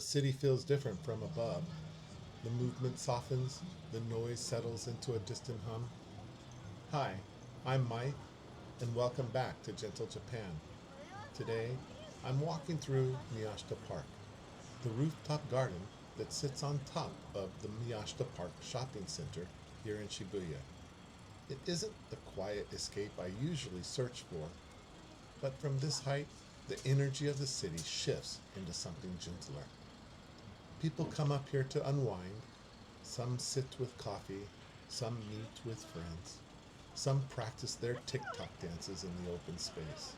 city feels different from above. The movement softens, the noise settles into a distant hum. Hi, I'm Mike, and welcome back to Gentle Japan. Today, I'm walking through Miyashita Park, the rooftop garden that sits on top of the Miyashita Park Shopping Center here in Shibuya. It isn't the quiet escape I usually search for, but from this height, the energy of the city shifts into something gentler. People come up here to unwind. Some sit with coffee, some meet with friends. Some practice their TikTok dances in the open space,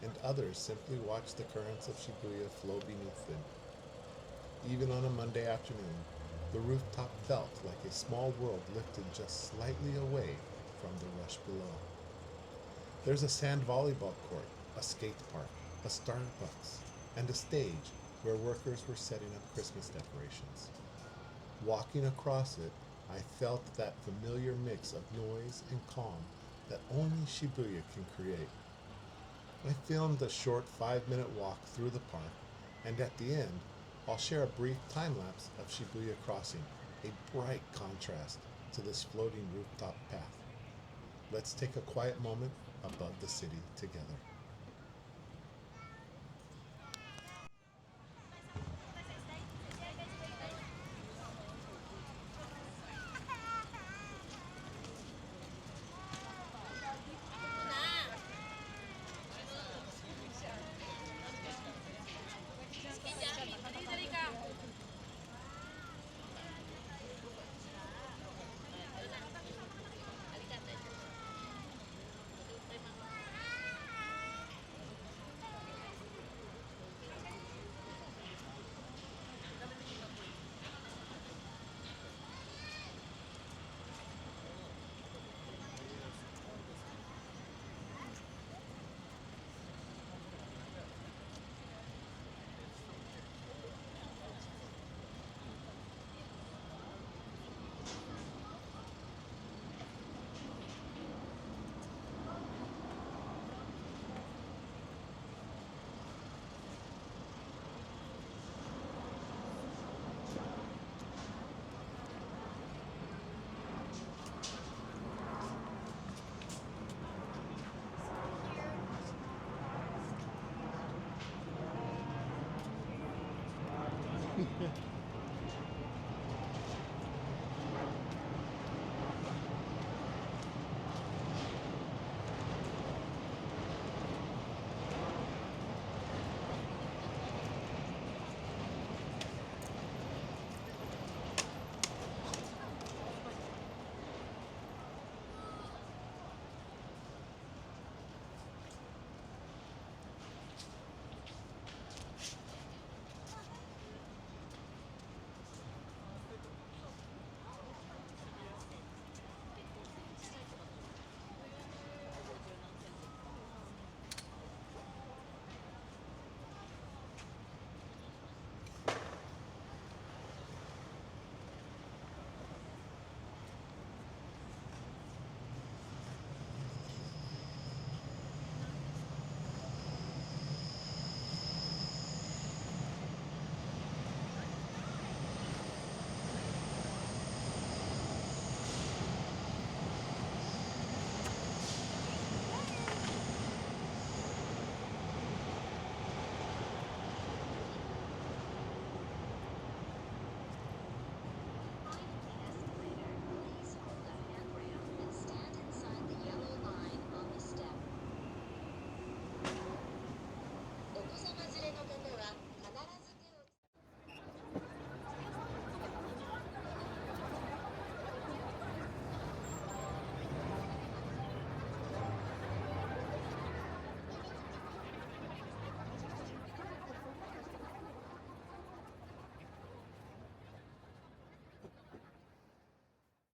and others simply watch the currents of Shibuya flow beneath them. Even on a Monday afternoon, the rooftop felt like a small world lifted just slightly away from the rush below. There's a sand volleyball court, a skate park, a Starbucks, and a stage where workers were setting up Christmas decorations. Walking across it, I felt that familiar mix of noise and calm that only Shibuya can create. I filmed a short 5-minute walk through the park, and at the end, I'll share a brief time-lapse of Shibuya Crossing, a bright contrast to this floating rooftop path. Let's take a quiet moment above the city together.